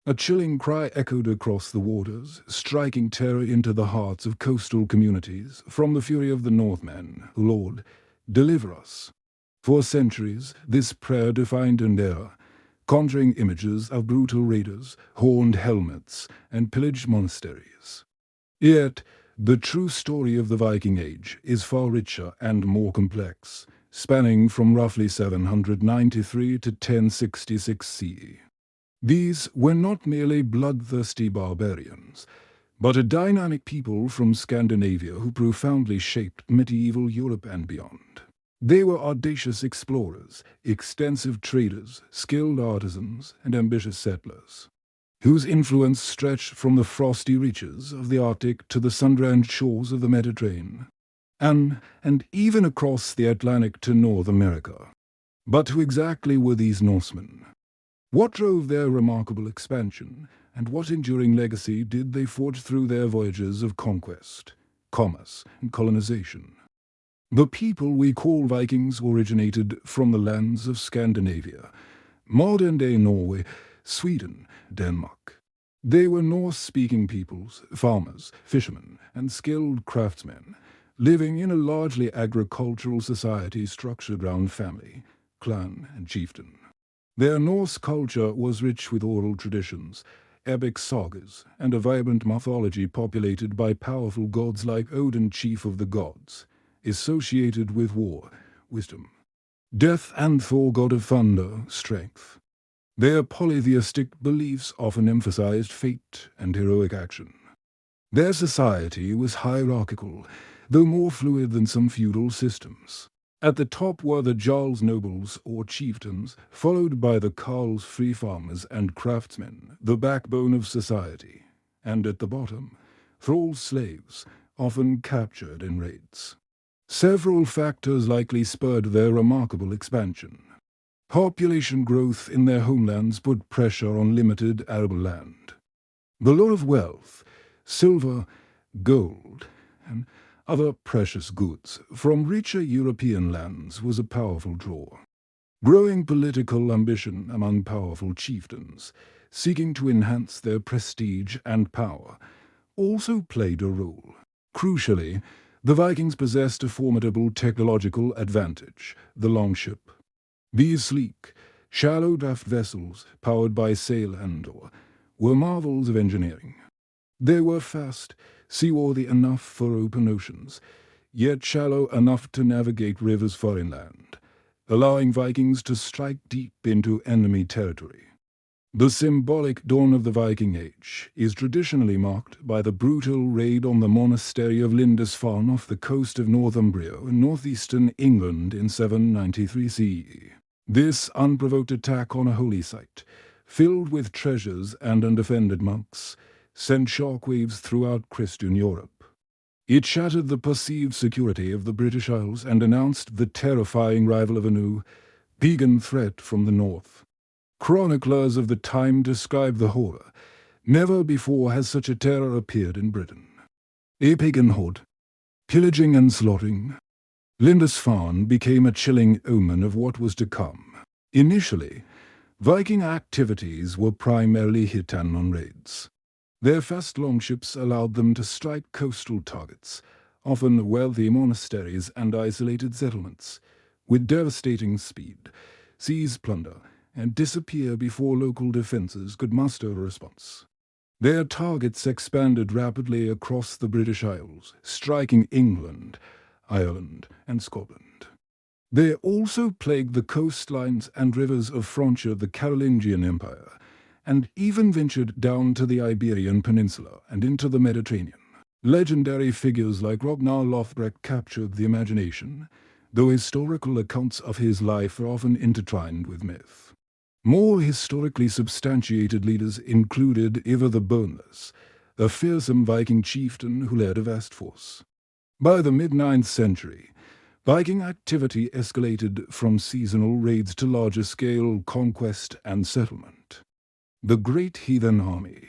A chilling cry echoed across the waters, striking terror into the hearts of coastal communities from the fury of the Northmen. Lord, deliver us. For centuries, this prayer defined an era, conjuring images of brutal raiders, horned helmets, and pillaged monasteries. Yet, the true story of the Viking Age is far richer and more complex, spanning from roughly 793 to 1066 CE. These were not merely bloodthirsty barbarians, but a dynamic people from Scandinavia who profoundly shaped medieval Europe and beyond. They were audacious explorers, extensive traders, skilled artisans, and ambitious settlers, whose influence stretched from the frosty reaches of the Arctic to the sun-drenched shores of the Mediterranean, and even across the Atlantic to North America. But who exactly were these Norsemen? What drove their remarkable expansion, and what enduring legacy did they forge through their voyages of conquest, commerce, and colonization? The people we call Vikings originated from the lands of Scandinavia, modern-day Norway, Sweden, Denmark. They were Norse-speaking peoples, farmers, fishermen, and skilled craftsmen, living in a largely agricultural society structured around family, clan, and chieftain. Their Norse culture was rich with oral traditions, epic sagas, and a vibrant mythology populated by powerful gods like Odin, chief of the gods, associated with war, wisdom, death, and Thor, god of thunder, strength. Their polytheistic beliefs often emphasized fate and heroic action. Their society was hierarchical, though more fluid than some feudal systems. At the top were the jarls nobles or chieftains, followed by the carls free farmers and craftsmen, the backbone of society. And at the bottom, thrall slaves, often captured in raids. Several factors likely spurred their remarkable expansion. Population growth in their homelands put pressure on limited arable land. The lure of wealth, silver, gold, and other precious goods from richer European lands was a powerful draw. Growing political ambition among powerful chieftains, seeking to enhance their prestige and power, also played a role. Crucially, the Vikings possessed a formidable technological advantage, the longship. These sleek, shallow draft vessels, powered by sail and oar, were marvels of engineering. They were fast, seaworthy enough for open oceans, yet shallow enough to navigate rivers far inland, allowing Vikings to strike deep into enemy territory. The symbolic dawn of the Viking Age is traditionally marked by the brutal raid on the monastery of Lindisfarne off the coast of Northumbria in northeastern England in 793 CE. This unprovoked attack on a holy site, filled with treasures and undefended monks, sent shockwaves throughout Christian Europe. It shattered the perceived security of the British Isles and announced the terrifying arrival of a new, pagan threat from the north. Chroniclers of the time describe the horror. Never before has such a terror appeared in Britain. A pagan horde, pillaging and slaughtering. Lindisfarne became a chilling omen of what was to come. Initially, Viking activities were primarily hit-and-run raids. Their fast longships allowed them to strike coastal targets, often wealthy monasteries and isolated settlements, with devastating speed, seize plunder, and disappear before local defenses could muster a response. Their targets expanded rapidly across the British Isles, striking England, Ireland, and Scotland. They also plagued the coastlines and rivers of frontier the Carolingian Empire, and even ventured down to the Iberian Peninsula and into the Mediterranean. Legendary figures like Ragnar Lothbrok captured the imagination, though historical accounts of his life are often intertwined with myth. More historically substantiated leaders included Ivar the Boneless, a fearsome Viking chieftain who led a vast force. By the mid-9th century, Viking activity escalated from seasonal raids to larger-scale conquest and settlement. The Great Heathen Army,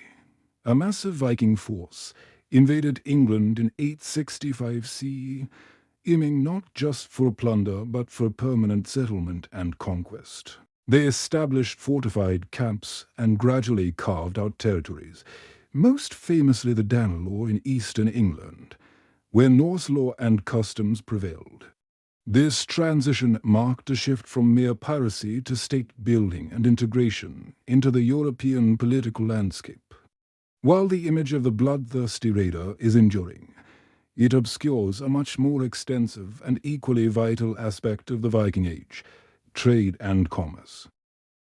a massive Viking force, invaded England in 865 CE, aiming not just for plunder but for permanent settlement and conquest. They established fortified camps and gradually carved out territories, most famously the Danelaw in eastern England, where Norse law and customs prevailed. This transition marked a shift from mere piracy to state-building and integration into the European political landscape. While the image of the bloodthirsty raider is enduring, it obscures a much more extensive and equally vital aspect of the Viking Age: trade and commerce.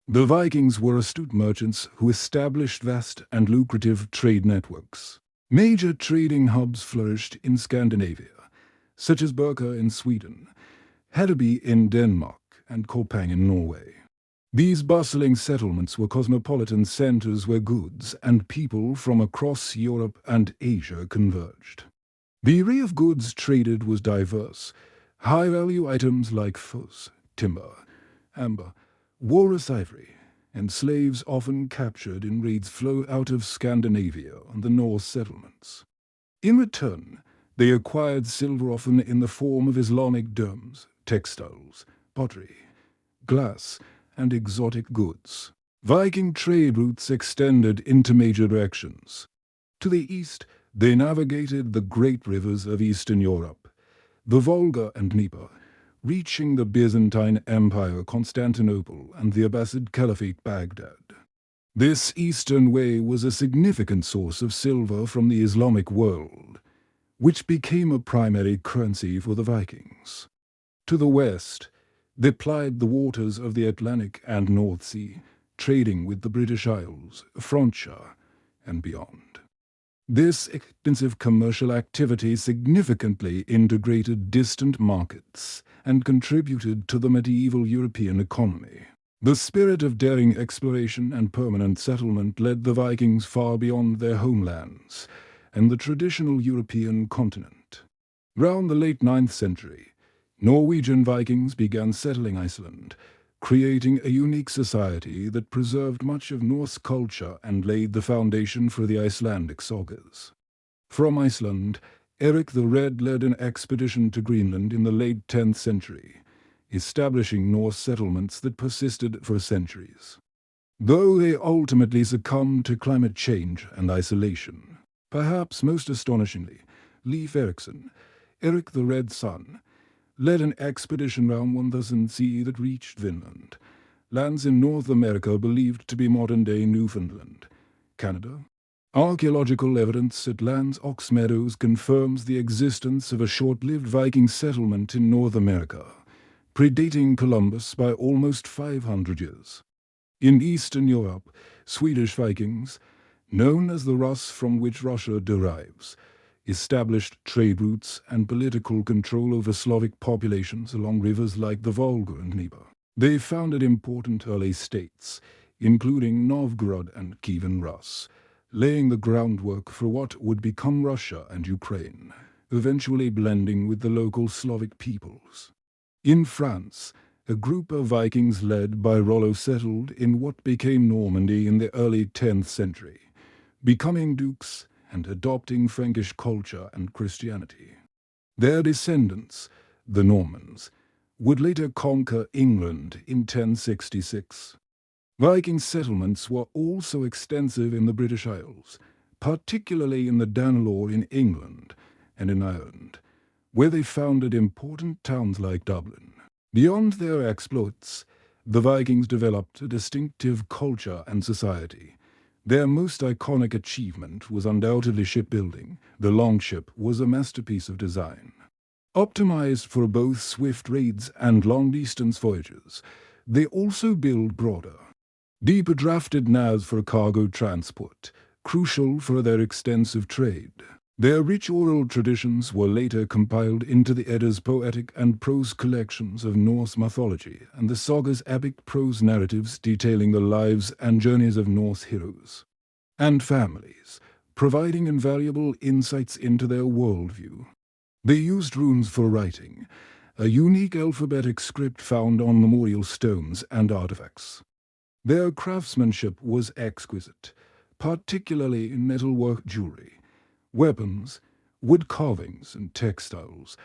The Vikings were astute merchants who established vast and lucrative trade networks. Major trading hubs flourished in Scandinavia, such as Birka in Sweden, Hedeby in Denmark, and Koppang in Norway. These bustling settlements were cosmopolitan centers where goods and people from across Europe and Asia converged. The array of goods traded was diverse. High-value items like furs, timber, amber, walrus ivory, and slaves often captured in raids flow out of Scandinavia and the Norse settlements. In return, they acquired silver often in the form of Islamic dirhams, textiles, pottery, glass, and exotic goods. Viking trade routes extended into major directions. To the east, they navigated the great rivers of Eastern Europe, the Volga and Dnieper, reaching the Byzantine Empire, Constantinople, and the Abbasid Caliphate, Baghdad. This eastern way was a significant source of silver from the Islamic world, which became a primary currency for the Vikings. To the west, they plied the waters of the Atlantic and North Sea, trading with the British Isles, Francia, and beyond. This extensive commercial activity significantly integrated distant markets and contributed to the medieval European economy. The spirit of daring exploration and permanent settlement led the Vikings far beyond their homelands and the traditional European continent. Round the late 9th century, Norwegian Vikings began settling Iceland, creating a unique society that preserved much of Norse culture and laid the foundation for the Icelandic sagas. From Iceland, Erik the Red led an expedition to Greenland in the late 10th century, establishing Norse settlements that persisted for centuries. Though they ultimately succumbed to climate change and isolation, perhaps most astonishingly, Leif Erikson, Erik the Red's son, led an expedition round 1000 CE that reached Vinland, lands in North America believed to be modern-day Newfoundland, Canada. Archaeological evidence at Land's Ox Meadows confirms the existence of a short-lived Viking settlement in North America, predating Columbus by almost 500 years. In Eastern Europe, Swedish Vikings, known as the Russ from which Russia derives, established trade routes and political control over Slavic populations along rivers like the Volga and Dnieper. They founded important early states, including Novgorod and Kievan Rus, laying the groundwork for what would become Russia and Ukraine, eventually blending with the local Slavic peoples. In France, a group of Vikings led by Rollo settled in what became Normandy in the early 10th century, becoming dukes and adopting Frankish culture and Christianity. Their descendants, the Normans, would later conquer England in 1066. Viking settlements were also extensive in the British Isles, particularly in the Danelaw in England and in Ireland, where they founded important towns like Dublin. Beyond their exploits, the Vikings developed a distinctive culture and society. Their most iconic achievement was undoubtedly shipbuilding. The Longship was a masterpiece of design. Optimized for both swift raids and long-distance voyages, they also built broader, deeper drafted naves for cargo transport, crucial for their extensive trade. Their rich oral traditions were later compiled into the Edda's poetic and prose collections of Norse mythology and the saga's epic prose narratives detailing the lives and journeys of Norse heroes and families, providing invaluable insights into their worldview. They used runes for writing, a unique alphabetic script found on memorial stones and artifacts. Their craftsmanship was exquisite, particularly in metalwork jewelry, weapons, wood carvings, and textiles,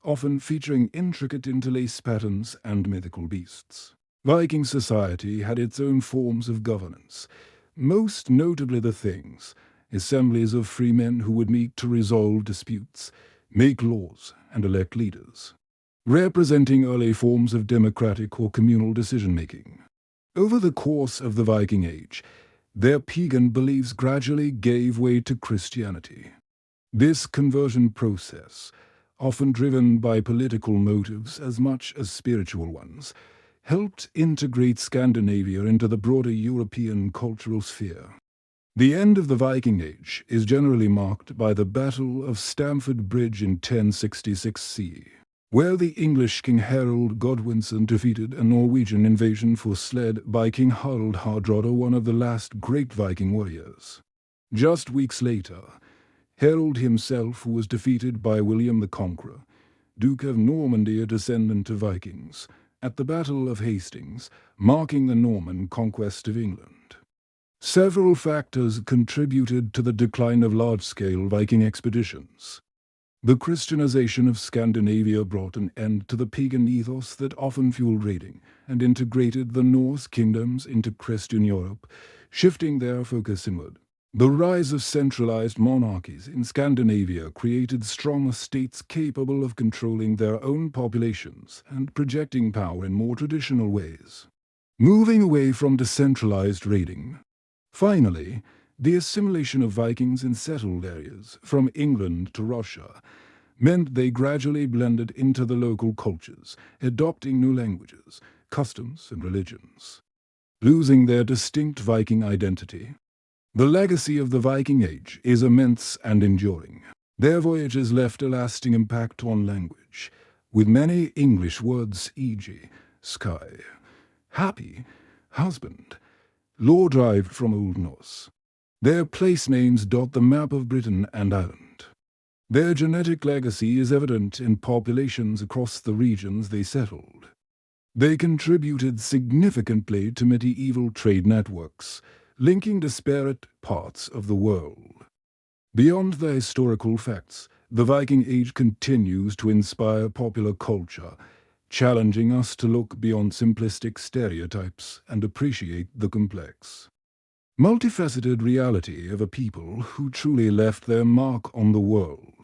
often featuring intricate interlace patterns and mythical beasts. Viking society had its own forms of governance, most notably the things, assemblies of free men who would meet to resolve disputes, make laws, and elect leaders, representing early forms of democratic or communal decision-making. Over the course of the Viking Age, their pagan beliefs gradually gave way to Christianity. This conversion process, often driven by political motives as much as spiritual ones, helped integrate Scandinavia into the broader European cultural sphere. The end of the Viking Age is generally marked by the Battle of Stamford Bridge in 1066 CE, where the English King Harold Godwinson defeated a Norwegian invasion forestalled by King Harald Hardrada, one of the last great Viking warriors. Just weeks later, Harold himself was defeated by William the Conqueror, Duke of Normandy, a descendant of Vikings, at the Battle of Hastings, marking the Norman conquest of England. Several factors contributed to the decline of large-scale Viking expeditions. The Christianization of Scandinavia brought an end to the pagan ethos that often fueled raiding and integrated the Norse kingdoms into Christian Europe, shifting their focus inward. The rise of centralized monarchies in Scandinavia created strong states capable of controlling their own populations and projecting power in more traditional ways, moving away from decentralized raiding. Finally, the assimilation of Vikings in settled areas, from England to Russia, meant they gradually blended into the local cultures, adopting new languages, customs, and religions, losing their distinct Viking identity. The legacy of the Viking Age is immense and enduring. Their voyages left a lasting impact on language, with many English words, e.g., sky, happy, husband, law derived from Old Norse. Their place names dot the map of Britain and Ireland. Their genetic legacy is evident in populations across the regions they settled. They contributed significantly to medieval trade networks, linking disparate parts of the world. Beyond the historical facts, the Viking Age continues to inspire popular culture, challenging us to look beyond simplistic stereotypes and appreciate the complex, multifaceted reality of a people who truly left their mark on the world.